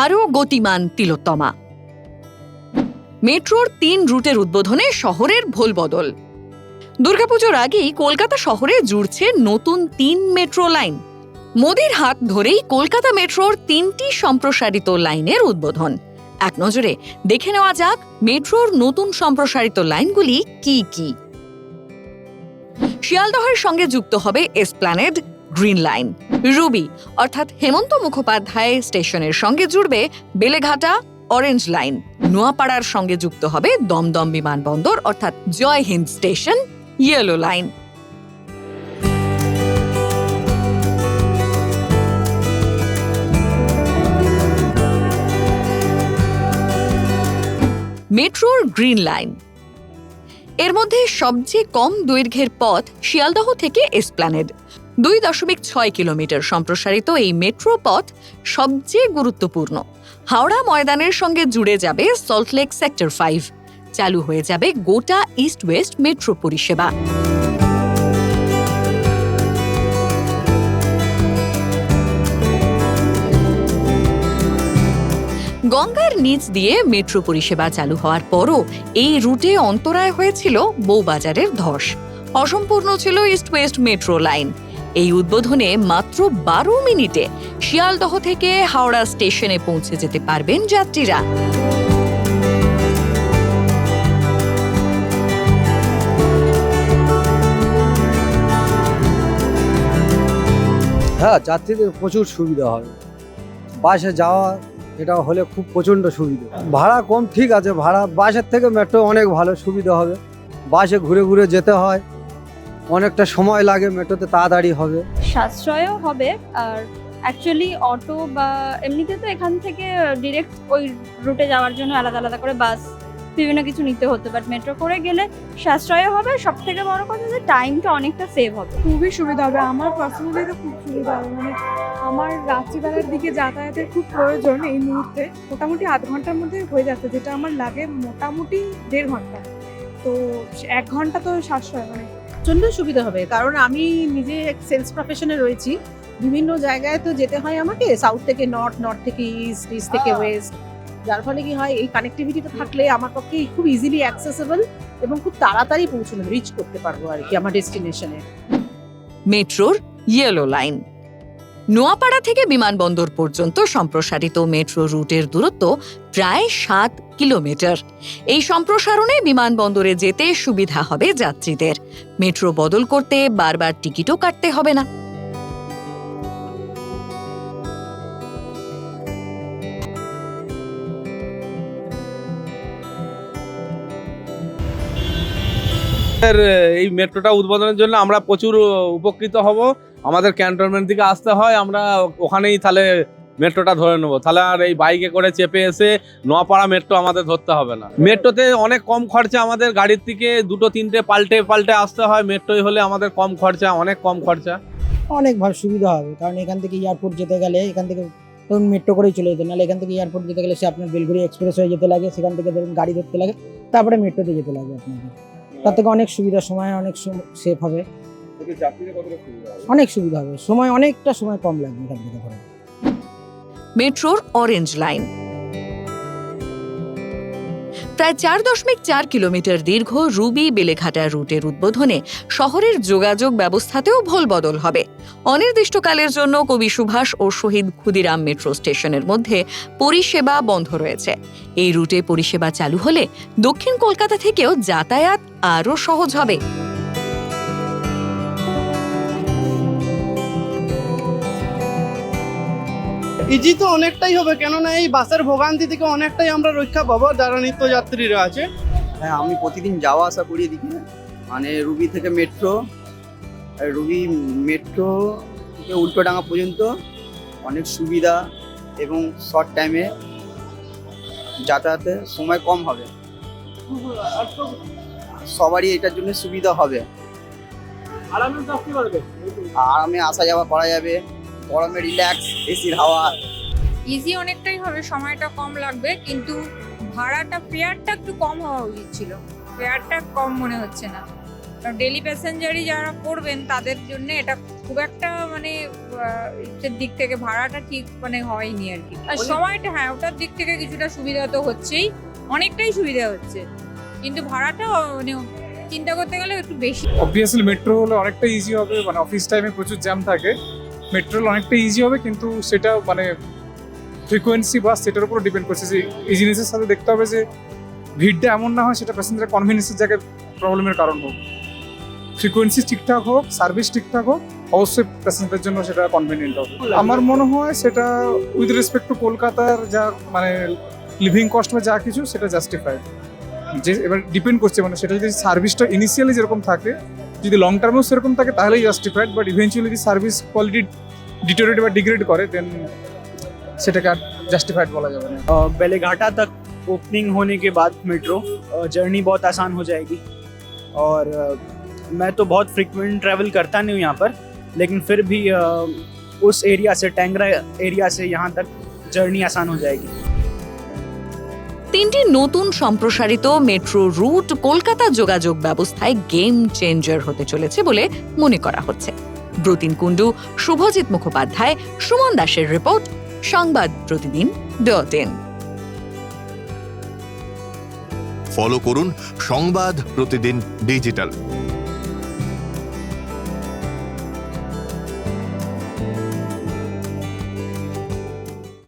আরও গতিমান তিলোত্তমা। মেট্রোর 3 রুটের উদ্বোধনে শহরের ভোলবদল। দুর্গাপুজোর আগেই কলকাতা শহরে জুড়ছে নতুন 3 মেট্রো লাইন। মোদির হাত ধরেই কলকাতা মেট্রোর 3টি সম্প্রসারিত লাইনের উদ্বোধন। এক নজরে দেখে নেওয়া যাক মেট্রোর নতুন সম্প্রসারিত লাইনগুলি কি কি। শিয়ালদহের সঙ্গে যুক্ত হবে এসপ্ল্যানেড গ্রিন লাইন। রুবি অর্থাৎ হেমন্ত মুখোপাধ্যায় স্টেশনের সঙ্গে জুড়বে বেলেঘাটা অরেঞ্জ লাইন। নোয়াপাড়ার সঙ্গে যুক্ত হবে দমদম বিমানবন্দর অর্থাৎ জয় হিন্দ স্টেশন ইয়েলো লাইন। মেট্রোর গ্রিন লাইন। এর মধ্যে সবচেয়ে কম দৈর্ঘ্যের পথ শিয়ালদহ থেকে এসপ্ল্যানেড। 2.6 কিলোমিটার সম্প্রসারিত এই মেট্রো পথ সবচেয়ে গুরুত্বপূর্ণ। হাওড়া ময়দানের সঙ্গে জুড়ে যাবে সল্টলেক সেক্টর 5। চালু হয়ে যাবে গোটা ইস্ট ওয়েস্ট মেট্রো পরিষেবা। গঙ্গার নিচ দিয়ে মেট্রো পরিষেবা চালু হওয়ার পরও এই রুটে অন্তরায় হয়েছিল বউবাজারের ধস। অসম্পূর্ণ ছিল ইস্ট ওয়েস্ট মেট্রো লাইন। এই উদ্বোধনে মাত্র 12 মিনিটে শিয়ালদহ থেকে হাওড়া স্টেশনে পৌঁছে যেতে পারবেন যাত্রীরা। হ্যাঁ, যাত্রীদের প্রচুর সুবিধা হবে। বাসে যাওয়া এটা হলে খুব প্রচণ্ড সুবিধা। ভাড়া কম ঠিক আছে, ভাড়া বাসের থেকে মেট্রো অনেক ভালো সুবিধা হবে। বাসে ঘুরে ঘুরে যেতে হয়, অনেকটা সময় লাগে, মেট্রোতে তাড়াতাড়ি হবে, সাশ্রয়ও হবে। আর অ্যাকচুয়ালি অটো বা এমনিতে তো এখান থেকে ডিরেক্ট ওই রুটে যাওয়ার জন্য আলাদা আলাদা করে বাস বিভিন্ন কিছু নিতে হতো, বাট মেট্রো করে গেলে সাশ্রয় হবে। সব থেকে বড় কথা যে টাইমটা অনেকটা সেভ হবে। খুবই সুবিধা হবে। আমার পার্সোনালি তো খুব সুবিধা হবে। মানে আমার রাত্রিবেলার দিকে যাতায়াতের খুব প্রয়োজন এই মুহূর্তে। মোটামুটি আধ ঘন্টার মধ্যে হয়ে যাচ্ছে, যেটা আমার লাগে মোটামুটি 1.5 ঘন্টা। তো 1 ঘন্টা তো সাশ্রয়, মানে প্রচণ্ড সুবিধা হবে। কারণ আমি নিজে সেলস প্রফেশনে রয়েছি, বিভিন্ন জায়গায় তো যেতে হয় আমাকে, সাউথ থেকে নর্থ, নর্থ থেকে ইস্ট, ইস্ট থেকে ওয়েস্ট। যার ফলে কি হয়, এই কানেক্টিভিটিটা থাকলে আমার পক্ষে খুব ইজিলি অ্যাক্সেসেবল এবং খুব তাড়াতাড়ি পৌঁছানো রিচ করতে পারবো আর কি আমার ডেস্টিনেশনে। মেট্রোর ইয়েলো লাইন। নোয়াপাড়া থেকে বিমানবন্দর পর্যন্ত সম্প্রসারিত মেট্রো রুটের দূরত্ব প্রায় 7 কিলোমিটার। এই সম্প্রসারণে বিমানবন্দরে যেতে সুবিধা হবে যাত্রীদের। মেট্রো বদল করতে বারবার টিকিটও কাটতে হবে না। এই মেট্রোটা উদ্বোধনের জন্য আমরা প্রচুর উপকৃত হব। আমাদের ক্যান্টনমেন্ট থেকে আসতে হয়, আমরা ওখানেই তাহলে মেট্রোটা ধরে নেবো। তাহলে আর এই বাইকে করে চেপে এসে নোয়াপাড়া মেট্রো আমাদের ধরতে হবে না। মেট্রোতে অনেক কম খরচা, আমাদের গাড়ির থেকে 2-3টে পাল্টে আসতে হয়। মেট্রোই হলে আমাদের কম খরচা, অনেক কম খরচা। অনেক ভালো সুবিধা হবে। কারণ এখান থেকে এয়ারপোর্ট যেতে গেলে এখান থেকে ধরুন মেট্রো করেই চলে যেতে, নাহলে এখান থেকে এয়ারপোর্ট যেতে গেলে সে আপনার বেলঘড়ি এক্সপ্রেস হয়ে যেতে লাগে, সেখান থেকে ধরুন গাড়ি ধরতে লাগে, তারপরে মেট্রোতে যেতে লাগে আপনাকে। তার থেকে অনেক সুবিধা, সময় অনেক সেভ হবে, অনেক সুবিধা হবে, সময় অনেকটা সময় কম লাগবে এখান থেকে ধরে। মেট্রোর অরেঞ্জ লাইন। প্রায় 4.4 কিলোমিটার দীর্ঘ রুবি বেলেঘাটা রুটের উদ্বোধনে শহরের যোগাযোগ ব্যবস্থাতেও ভোলবদল হবে। অনির্দিষ্টকালের জন্য কবি সুভাষ ও শহীদ ক্ষুদিরাম মেট্রো স্টেশনের মধ্যে পরিষেবা বন্ধ রয়েছে। এই রুটে পরিষেবা চালু হলে দক্ষিণ কলকাতা থেকেও যাতায়াত আরও সহজ হবে। ইজি তো অনেকটাই হবে, কেননা এই বাসের ভোগান্তি থেকে অনেকটাই আমরা রক্ষা পাবো যারা নিত্যযাত্রীরা আছে। হ্যাঁ, আমি প্রতিদিন যাওয়া আসা করি এদিকে, মানে রুবি থেকে মেট্রো, রুবি মেট্রো থেকে উল্টোডাঙ্গা পর্যন্ত অনেক সুবিধা এবং শর্ট টাইমে যাতায়াতে সময় কম হবে। সবারই এটার জন্য সুবিধা হবে, আরামে আসা যাওয়া করা যাবে, গরমে রিল্যাক্স, এসির হাওয়া। ইজি অনেকটাই হবে, সময়টা কম লাগবে, কিন্তু ভাড়াটা ফেয়ারটা একটু কম হওয়া উচিত ছিল। ফেয়ারটা কম মনে হচ্ছে না, কারণ ডেলি প্যাসেঞ্জারই যারা করবেন তাদের জন্য এটা খুব একটা মানে এর দিক থেকে ভাড়াটা ঠিক মানে হয়নি আর কি। আর সময়টা হ্যাঁ ওটার দিক থেকে কিছুটা সুবিধা তো হচ্ছেই, অনেকটাই সুবিধা হচ্ছে, কিন্তু ভাড়াটা মানে চিন্তা করতে গেলে একটু বেশি। অবভিয়াসলি মেট্রো হলে অনেকটা ইজি হবে, মানে অফিস টাইমে প্রচুর জ্যাম থাকে, মেট্রো হলে অনেকটা ইজি হবে, কিন্তু সেটা মানে ফ্রিকোয়েন্সি বা সেটার উপর ডিপেন্ড করছে যে ইজিনেসের সাথে দেখতে হবে যে ভিড়টা এমন না হয় সেটা প্যাসেঞ্জারের কনভিনিয়েন্সের জায়গায় প্রবলেমের কারণ হোক। ফ্রিকোয়েন্সি ঠিকঠাক হোক, সার্ভিস ঠিকঠাক হোক, অবশ্যই প্যাসেঞ্জারের জন্য সেটা কনভিনিয়েন্ট হবে। আমার মনে হয় সেটা উইথ রেসপেক্ট টু কলকাতার যা মানে লিভিং কস্ট বা যা কিছু সেটা জাস্টিফাইড। যে এবার ডিপেন্ড করছে মানে সেটা যদি সার্ভিসটা ইনিশিয়ালি যেরকম থাকে, যদি লং টার্মেও সেরকম থাকে তাহলেই জাস্টিফাইড, বাট ইভেন্চুয়ালি যদি সার্ভিস কোয়ালিটি ডিটোরেট বা ডিগ্রেড করে দেন সেটাকে আর জাস্টিফাইড বলা যাবে না। बेलेघाटा तक ओपनिंग होने के बाद मेट्रो जर्नी बहुत आसान हो जाएगी, और मैं तो बहुत फ्रिक्वेंट ट्रैवल करता नहीं हूँ यहाँ पर, लेकिन फिर भी उस एरिया से टैंगरा एरिया से यहाँ तक जर्नी आसान हो जाएगी। তিনটি নতুন সম্প্রসারিত মেট্রো রুট কলকাতা যোগাযোগ ব্যবস্থায় গেম চেঞ্জার হতে চলেছে বলে মনে করা হচ্ছে। ব্রতিন কুণ্ডু, শুভজিৎ মুখোপাধ্যায়, সুমন দাসের রিপোর্ট, সংবাদ প্রতিদিন .in। ফলো করুন সংবাদ প্রতিদিন ডিজিটাল।